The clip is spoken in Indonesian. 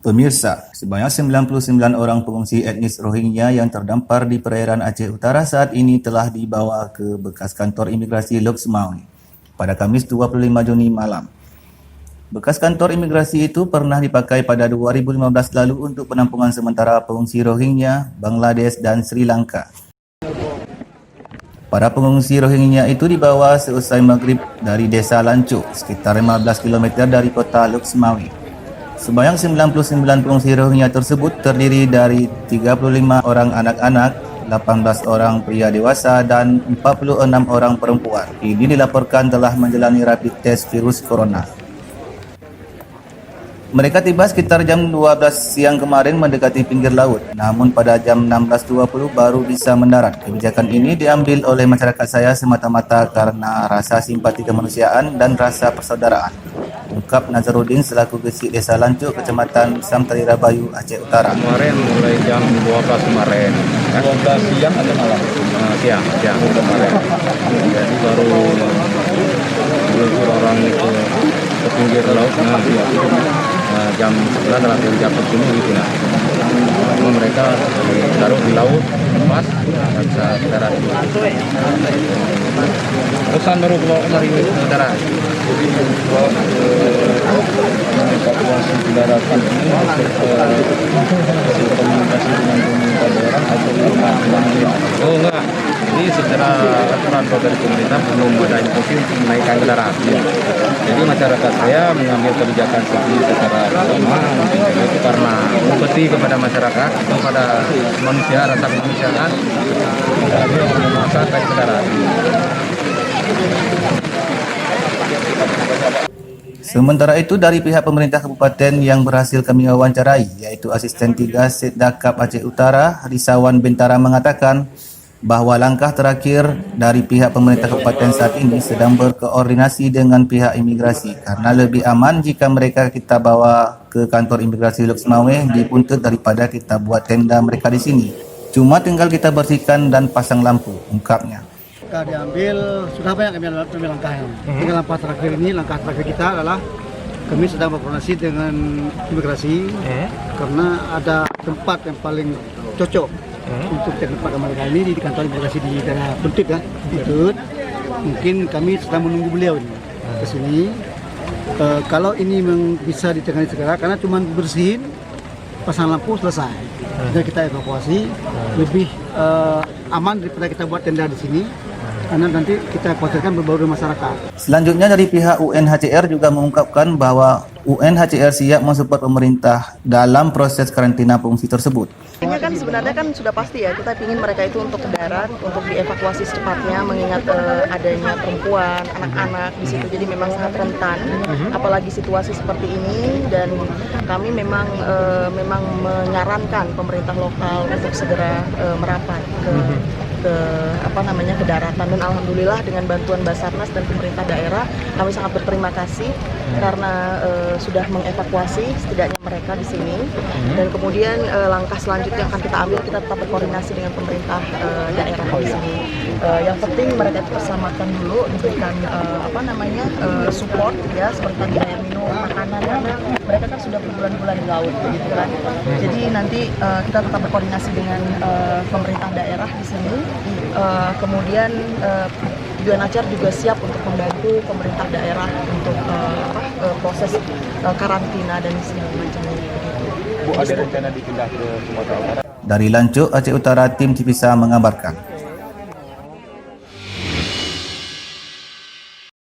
Pemirsa, sebanyak 99 orang pengungsi etnis Rohingya yang terdampar di perairan Aceh Utara saat ini telah dibawa ke bekas kantor imigrasi Lok Semawe pada Kamis 25 Juni malam. Bekas kantor imigrasi itu pernah dipakai pada 2015 lalu untuk penampungan sementara pengungsi Rohingya, Bangladesh dan Sri Lanka. Para pengungsi Rohingya itu dibawa seusai maghrib dari desa Lanchuk, sekitar 15 km dari kota Lok Semawe. Sebanyak 99 pengungsi Rohingya tersebut terdiri dari 35 orang anak-anak, 18 orang pria dewasa dan 46 orang perempuan. Ini dilaporkan telah menjalani rapid test virus corona. Mereka tiba sekitar jam 12 siang kemarin mendekati pinggir laut, namun pada jam 16.20 baru bisa mendarat. Kebijakan ini diambil oleh masyarakat saya semata-mata karena rasa simpati kemanusiaan dan rasa persaudaraan, ungkap Nazarudin selaku Gesik Desa Lanchuk, Kecamatan Samtari Rabayu, Aceh Utara. Kemarin mulai jam 12 kemarin. 12 siang atau malam? Siang kemarin. Jadi baru meluncur orang itu ke pinggir laut. Jam 11 dalam jatuh sini gitu lah. Mereka taruh di laut lepas nggak bisa darat. Pesan baru keluar dari darat. Evakuasi di daratan ini hasil komunikasi dengan pemerintah daerah atau oh enggak. Ini secara aturan dari pemerintah belum ada instruksi untuk menaikkan ke darat. Jadi masyarakat saya mengambil kebijakan seperti secara bersama itu karena empati kepada masyarakat, kepada manusia, rasa kemanusiaan, masyarakat ke darat. Sementara itu dari pihak pemerintah kabupaten yang berhasil kami wawancarai, yaitu Asisten 3 Setdakap Aceh Utara, Risawan Bintara mengatakan bahwa langkah terakhir dari pihak pemerintah kabupaten saat ini sedang berkoordinasi dengan pihak imigrasi karena lebih aman jika mereka kita bawa ke kantor imigrasi Lok Semawe di Puntut daripada kita buat tenda mereka di sini. Cuma tinggal kita bersihkan dan pasang lampu, ungkapnya. Sudah banyak kami ambil langkahnya. Tinggal langkah terakhir kita adalah kami sedang berkoordinasi dengan imigrasi karena ada tempat yang paling cocok untuk tempat mereka ini di kantor imigrasi di daerah Puntut ya. Puntut. Mungkin kami sedang menunggu beliau ini ke sini. Kalau ini memang bisa ditangani segera karena cuma bersihin, pasang lampu selesai. Jadi kita evakuasi lebih aman daripada kita buat tenda di sini. Karena nanti kita khawatirkan berbau masyarakat. Selanjutnya dari pihak UNHCR juga mengungkapkan bahwa UNHCR siap mensupport pemerintah dalam proses karantina pengungsi tersebut. Ini kan sebenarnya kan sudah pasti ya, kita ingin mereka itu untuk ke darat, untuk dievakuasi secepatnya, mengingat adanya perempuan, anak-anak di situ, jadi memang sangat rentan, apalagi situasi seperti ini, dan kami memang menyarankan pemerintah lokal untuk segera merapat ke daratan, dan alhamdulillah dengan bantuan Basarnas dan pemerintah daerah kami sangat berterima kasih karena sudah mengevakuasi setidaknya mereka di sini, dan kemudian langkah selanjutnya yang akan kita ambil, kita tetap berkoordinasi dengan pemerintah daerah di sini. Yang penting mereka terselamatkan dulu, diberikan support ya, seperti tadi air minum, makanan, karena mereka kan sudah berbulan-bulan di laut begitu kan. Jadi nanti kita tetap berkoordinasi dengan pemerintah daerah di sini. Kemudian UNHCR juga siap untuk membantu pemerintah daerah untuk proses karantina dan segala macamnya begitu. Bu, ada rencana dipindah ke Sumatera Utara? Dari Lanchuk, Aceh Utara, tim Cipisa mengabarkan.